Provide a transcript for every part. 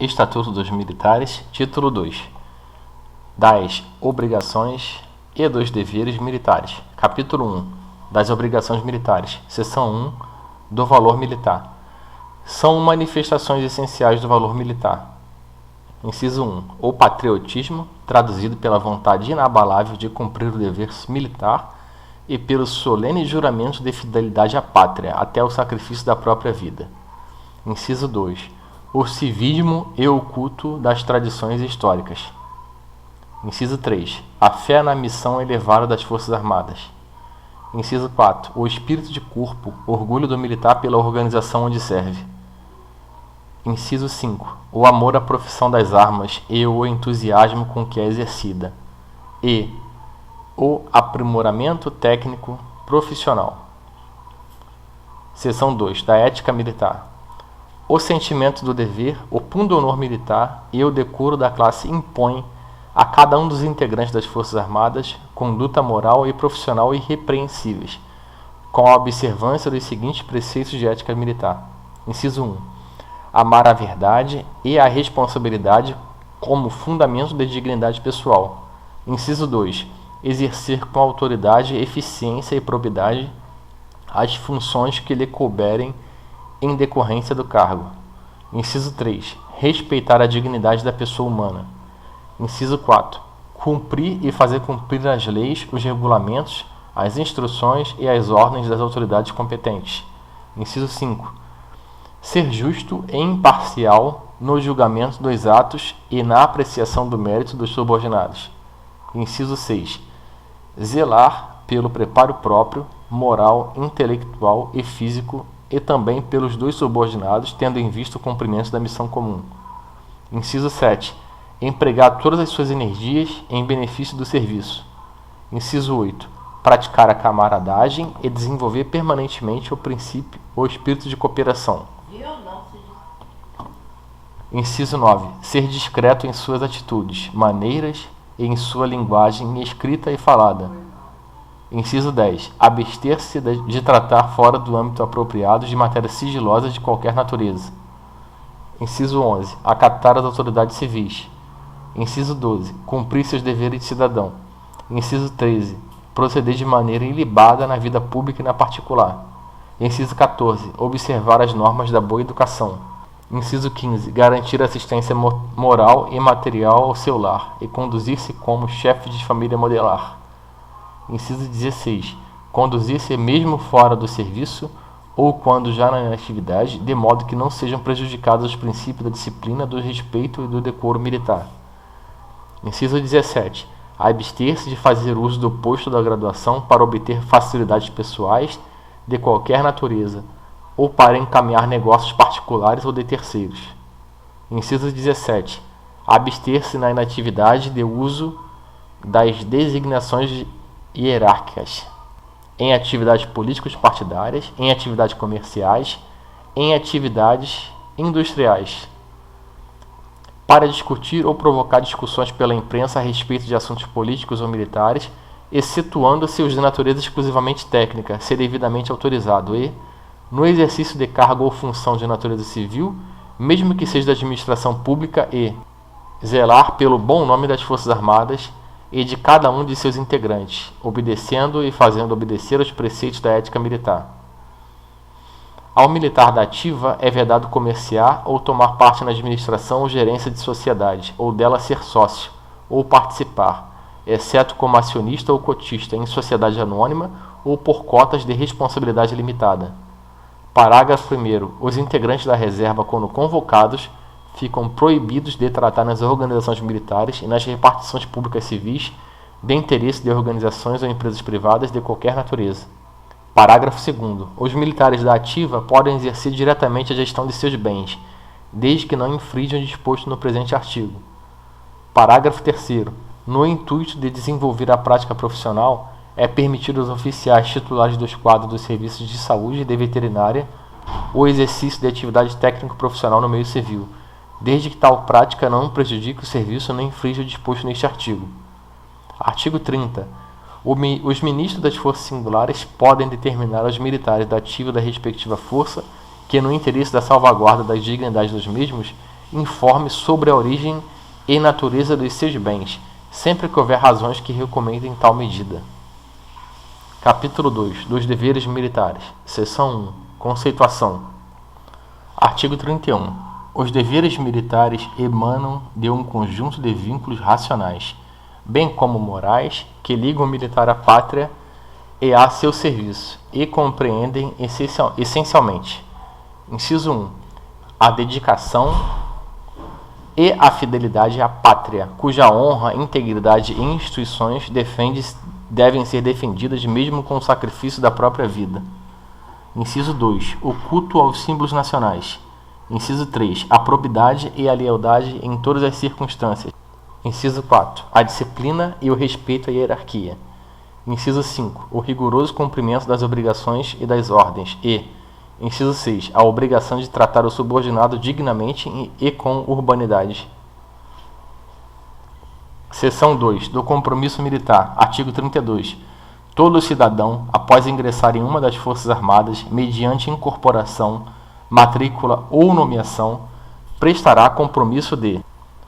Estatuto dos Militares, Título 2, das obrigações e dos deveres militares. Capítulo 1, das obrigações militares. Seção 1, do valor militar. São manifestações essenciais do valor militar. Inciso 1. O patriotismo, traduzido pela vontade inabalável de cumprir o dever militar e pelos solenes juramentos de fidelidade à pátria, até o sacrifício da própria vida. Inciso 2. O civismo e o culto das tradições históricas. Inciso 3. A fé na missão elevada das Forças Armadas. Inciso 4. O espírito de corpo, orgulho do militar pela organização onde serve. Inciso 5. O amor à profissão das armas e o entusiasmo com que é exercida. E o aprimoramento técnico profissional. Seção 2. Da ética militar. O sentimento do dever, o pundonor militar e o decoro da classe impõem a cada um dos integrantes das Forças Armadas conduta moral e profissional irrepreensíveis, com a observância dos seguintes preceitos de ética militar. Inciso 1. Amar a verdade e a responsabilidade como fundamento da dignidade pessoal. Inciso 2. Exercer com autoridade, eficiência e probidade as funções que lhe couberem em decorrência do cargo. Inciso 3. Respeitar a dignidade da pessoa humana. Inciso 4. Cumprir e fazer cumprir as leis, os regulamentos, as instruções e as ordens das autoridades competentes. Inciso 5. Ser justo e imparcial no julgamento dos atos e na apreciação do mérito dos subordinados. Inciso 6. Zelar pelo preparo próprio, moral, intelectual e físico e também pelos dos subordinados, tendo em vista o cumprimento da missão comum. Inciso 7. Empregar todas as suas energias em benefício do serviço. Inciso 8. Praticar a camaradagem e desenvolver permanentemente o espírito de cooperação. Inciso 9. Ser discreto em suas atitudes, maneiras e em sua linguagem escrita e falada. Inciso 10. Abster-se de tratar fora do âmbito apropriado de matérias sigilosas de qualquer natureza. Inciso 11. Acatar as autoridades civis. Inciso 12. Cumprir seus deveres de cidadão. Inciso 13. Proceder de maneira ilibada na vida pública e na particular. Inciso 14. Observar as normas da boa educação. Inciso 15. Garantir assistência moral e material ao seu lar e conduzir-se como chefe de família modelar. Inciso 16. Conduzir-se mesmo fora do serviço ou quando já na atividade, de modo que não sejam prejudicados os princípios da disciplina, do respeito e do decoro militar. Inciso 17. Abster-se de fazer uso do posto da graduação para obter facilidades pessoais de qualquer natureza ou para encaminhar negócios particulares ou de terceiros. Inciso 17. Abster-se na inatividade de uso das designações hierárquicas em atividades políticos partidárias, em atividades comerciais, em atividades industriais, para discutir ou provocar discussões pela imprensa a respeito de assuntos políticos ou militares, excetuando-se os de natureza exclusivamente técnica, ser devidamente autorizado e, no exercício de cargo ou função de natureza civil, mesmo que seja da administração pública e zelar pelo bom nome das Forças Armadas e de cada um de seus integrantes, obedecendo e fazendo obedecer os preceitos da ética militar. Ao militar da ativa é vedado comerciar ou tomar parte na administração ou gerência de sociedade, ou dela ser sócio, ou participar, exceto como acionista ou cotista em sociedade anônima ou por cotas de responsabilidade limitada. Parágrafo 1º. Os integrantes da reserva, quando convocados, ficam proibidos de tratar nas organizações militares e nas repartições públicas civis de interesse de organizações ou empresas privadas de qualquer natureza. Parágrafo 2º. Os militares da ativa podem exercer diretamente a gestão de seus bens, desde que não infringam o disposto no presente artigo. Parágrafo 3º. No intuito de desenvolver a prática profissional, é permitido aos oficiais titulares dos quadros dos serviços de saúde e de veterinária o exercício de atividade técnico-profissional no meio civil, desde que tal prática não prejudique o serviço nem infrinja o disposto neste artigo. Artigo 30. Os ministros das forças singulares podem determinar aos militares da ativa da respectiva força que, no interesse da salvaguarda da dignidade dos mesmos, informe sobre a origem e natureza dos seus bens, sempre que houver razões que recomendem tal medida. Capítulo 2. Dos deveres militares. Seção 1. Conceituação. Artigo 31. Os deveres militares emanam de um conjunto de vínculos racionais, bem como morais, que ligam o militar à pátria e a seu serviço, e compreendem essencialmente: inciso 1. A dedicação e a fidelidade à pátria, cuja honra, integridade e instituições devem ser defendidas mesmo com o sacrifício da própria vida. Inciso 2. O culto aos símbolos nacionais. Inciso 3. A probidade e a lealdade em todas as circunstâncias. Inciso 4. A disciplina e o respeito à hierarquia. Inciso 5. O rigoroso cumprimento das obrigações e das ordens. E, inciso 6. A obrigação de tratar o subordinado dignamente e com urbanidade. Seção 2. Do compromisso militar. Artigo 32. Todo cidadão, após ingressar em uma das Forças Armadas, mediante incorporação, matrícula ou nomeação, prestará compromisso de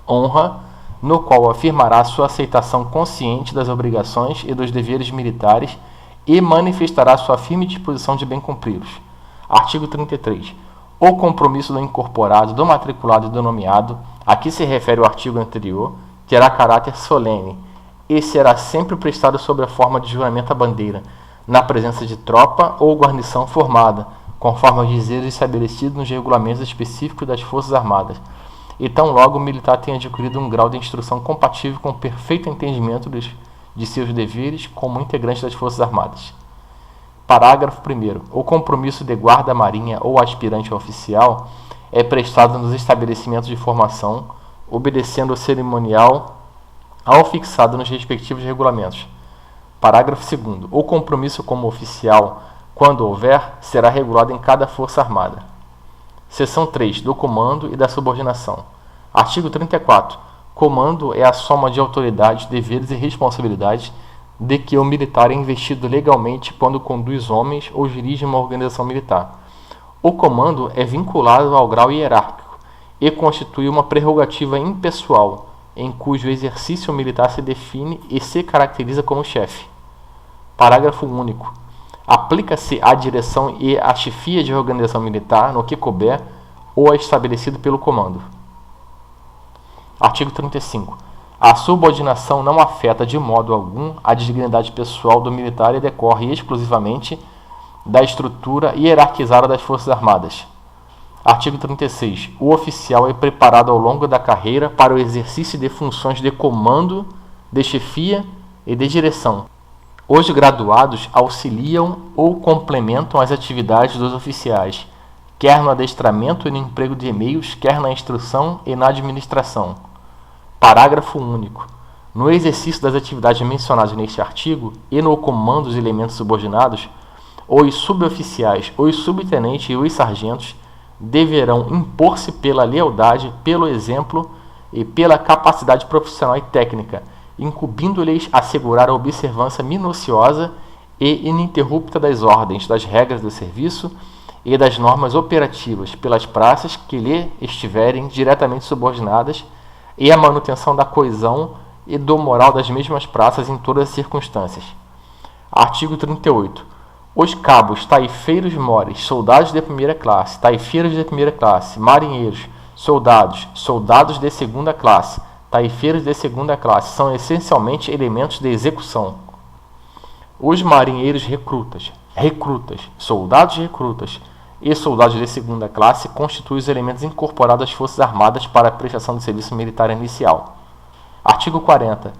honra, no qual afirmará sua aceitação consciente das obrigações e dos deveres militares e manifestará sua firme disposição de bem cumpri-los. Artigo 33. O compromisso do incorporado, do matriculado e do nomeado, a que se refere o artigo anterior, terá caráter solene e será sempre prestado sob a forma de juramento à bandeira, na presença de tropa ou guarnição formada, conforme os dizeres estabelecidos nos regulamentos específicos das Forças Armadas, e tão logo o militar tenha adquirido um grau de instrução compatível com o perfeito entendimento de seus deveres como integrante das Forças Armadas. Parágrafo 1º. O compromisso de guarda-marinha ou aspirante oficial é prestado nos estabelecimentos de formação, obedecendo o cerimonial ao fixado nos respectivos regulamentos. Parágrafo 2º. O compromisso como oficial, quando houver, será regulado em cada Força Armada. Seção 3. Do comando e da subordinação. Artigo 34. Comando é a soma de autoridades, deveres e responsabilidades de que o militar é investido legalmente quando conduz homens ou dirige uma organização militar. O comando é vinculado ao grau hierárquico e constitui uma prerrogativa impessoal, em cujo exercício o militar se define e se caracteriza como chefe. Parágrafo único. Aplica-se à direção e à chefia de organização militar no que couber ou é estabelecido pelo comando. Artigo 35. A subordinação não afeta de modo algum a dignidade pessoal do militar e decorre exclusivamente da estrutura hierarquizada das Forças Armadas. Artigo 36. O oficial é preparado ao longo da carreira para o exercício de funções de comando, de chefia e de direção. Os graduados auxiliam ou complementam as atividades dos oficiais, quer no adestramento e no emprego de meios, quer na instrução e na administração. Parágrafo único. No exercício das atividades mencionadas neste artigo e no comando dos elementos subordinados, os suboficiais, os subtenentes e os sargentos deverão impor-se pela lealdade, pelo exemplo e pela capacidade profissional e técnica, incumbindo-lhes assegurar a observância minuciosa e ininterrupta das ordens, das regras do serviço e das normas operativas pelas praças que lhe estiverem diretamente subordinadas e a manutenção da coesão e do moral das mesmas praças em todas as circunstâncias. Artigo 38. Os cabos, taifeiros mores, soldados de primeira classe, taifeiros de primeira classe, marinheiros, soldados, soldados de segunda classe, taifeiros de segunda classe são essencialmente elementos de execução. Os marinheiros recrutas, soldados recrutas e soldados de segunda classe constituem os elementos incorporados às Forças Armadas para a prestação do serviço militar inicial. Artigo 40.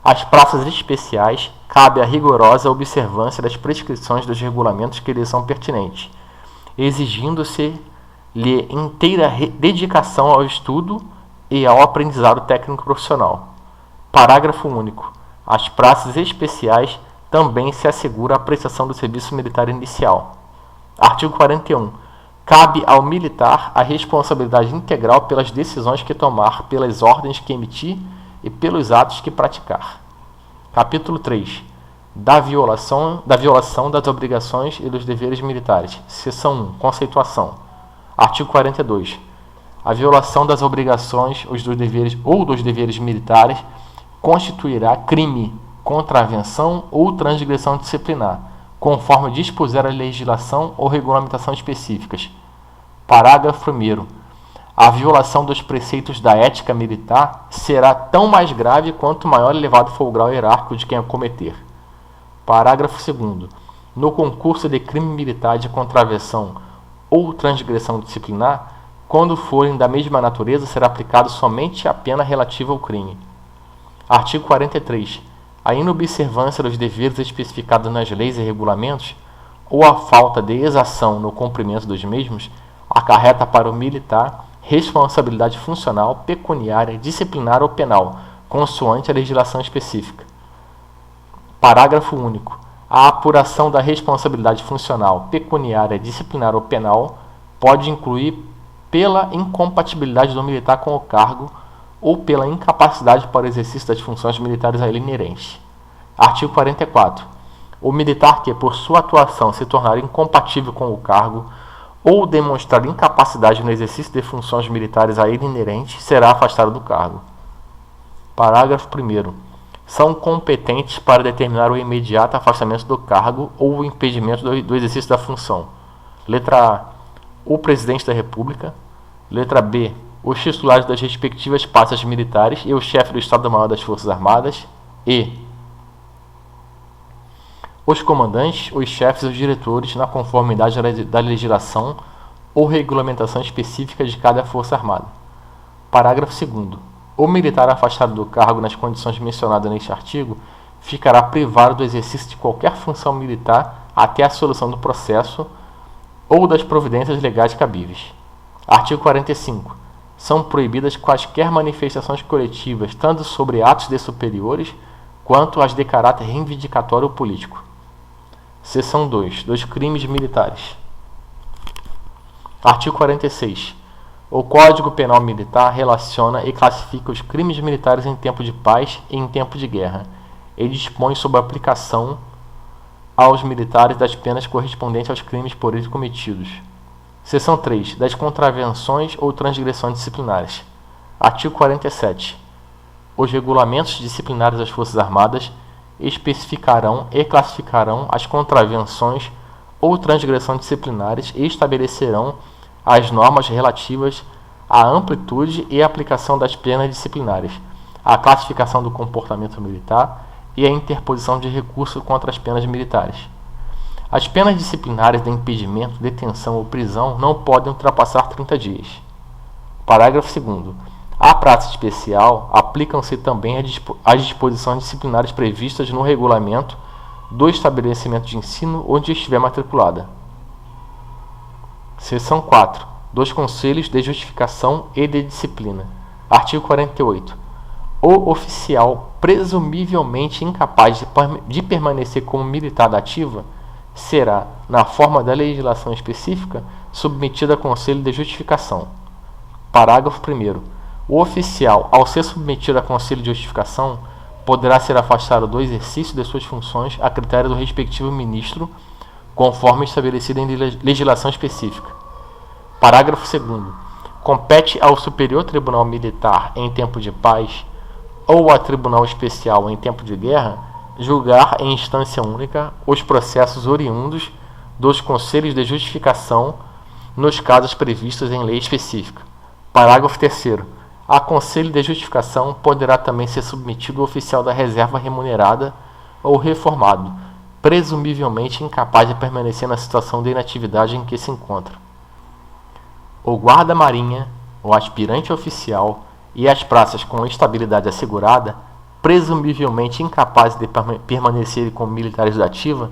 Às praças especiais, cabe a rigorosa observância das prescrições dos regulamentos que lhes são pertinentes, exigindo-se-lhe inteira dedicação ao estudo e ao aprendizado técnico profissional. Parágrafo único. Às praças especiais também se assegura a prestação do serviço militar inicial. Artigo 41. Cabe ao militar a responsabilidade integral pelas decisões que tomar, pelas ordens que emitir e pelos atos que praticar. Capítulo 3. Da violação das obrigações e dos deveres militares. Seção 1. Conceituação. Artigo 42. A violação das obrigações ou dos deveres militares constituirá crime, contravenção ou transgressão disciplinar, conforme dispuser a legislação ou regulamentação específicas. Parágrafo 1º. A violação dos preceitos da ética militar será tão mais grave quanto maior e elevado for o grau hierárquico de quem a cometer. Parágrafo 2º. No concurso de crime militar de contravenção ou transgressão disciplinar, quando forem da mesma natureza, será aplicado somente a pena relativa ao crime. Artigo 43. A inobservância dos deveres especificados nas leis e regulamentos, ou a falta de exação no cumprimento dos mesmos, acarreta para o militar responsabilidade funcional, pecuniária, disciplinar ou penal, consoante a legislação específica. Parágrafo único. A apuração da responsabilidade funcional, pecuniária, disciplinar ou penal pode incluir pela incompatibilidade do militar com o cargo ou pela incapacidade para o exercício das funções militares a ele inerentes. Artigo 44. O militar que, por sua atuação, se tornar incompatível com o cargo ou demonstrar incapacidade no exercício de funções militares a ele inerentes, será afastado do cargo. Parágrafo 1º. São competentes para determinar o imediato afastamento do cargo ou o impedimento do exercício da função. Letra A. O Presidente da República. Letra B. Os titulares das respectivas pastas militares e o chefe do Estado-Maior das Forças Armadas. E. Os comandantes, os chefes e os diretores, na conformidade da legislação ou regulamentação específica de cada Força Armada. Parágrafo 2º. O militar afastado do cargo nas condições mencionadas neste artigo ficará privado do exercício de qualquer função militar até a solução do processo ou das providências legais cabíveis. Artigo 45. São proibidas quaisquer manifestações coletivas, tanto sobre atos de superiores, quanto as de caráter reivindicatório ou político. Seção 2. Dos crimes militares. Artigo 46. O Código Penal Militar relaciona e classifica os crimes militares em tempo de paz e em tempo de guerra, e dispõe sobre a aplicação aos militares das penas correspondentes aos crimes por eles cometidos. Seção 3. Das contravenções ou transgressões disciplinares. Artigo 47. Os regulamentos disciplinares das Forças Armadas especificarão e classificarão as contravenções ou transgressões disciplinares e estabelecerão as normas relativas à amplitude e aplicação das penas disciplinares, a classificação do comportamento militar e a interposição de recurso contra as penas militares. As penas disciplinares de impedimento, detenção ou prisão não podem ultrapassar 30 dias. Parágrafo 2º. À praça especial, aplicam-se também as disposições disciplinares previstas no regulamento do estabelecimento de ensino onde estiver matriculada. Seção 4. Dos Conselhos de Justificação e de Disciplina. Artigo 48. O oficial presumivelmente incapaz de permanecer como militar da ativa será, na forma da legislação específica, submetido a Conselho de Justificação. Parágrafo 1º. O oficial, ao ser submetido a Conselho de Justificação, poderá ser afastado do exercício de suas funções a critério do respectivo ministro, conforme estabelecido em legislação específica. Parágrafo 2º. Compete ao Superior Tribunal Militar em tempo de paz ou a Tribunal Especial em tempo de guerra julgar em instância única os processos oriundos dos Conselhos de Justificação nos casos previstos em lei específica. Parágrafo 3º. A Conselho de Justificação poderá também ser submetido o oficial da reserva remunerada ou reformado, presumivelmente incapaz de permanecer na situação de inatividade em que se encontra. O guarda-marinha, o aspirante oficial e as praças com estabilidade assegurada, presumivelmente incapazes de permanecerem como militares da ativa,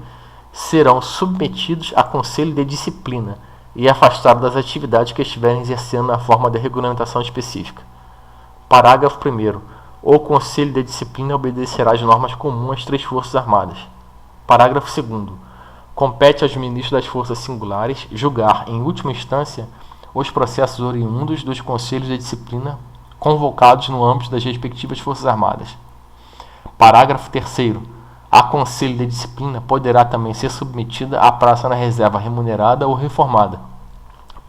serão submetidos a conselho de disciplina e afastados das atividades que estiverem exercendo na forma de regulamentação específica. Parágrafo 1º. O Conselho de Disciplina obedecerá às normas comuns às 3 Forças Armadas. Parágrafo 2º. Compete aos ministros das Forças Singulares julgar, em última instância, os processos oriundos dos Conselhos de Disciplina convocados no âmbito das respectivas Forças Armadas. Parágrafo 3º. A Conselho de Disciplina poderá também ser submetida à praça na reserva remunerada ou reformada,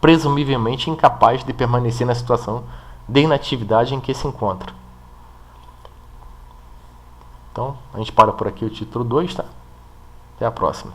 presumivelmente incapaz de permanecer na situação de inatividade em que se encontra. Então, a gente para por aqui o título 2, tá? Até a próxima.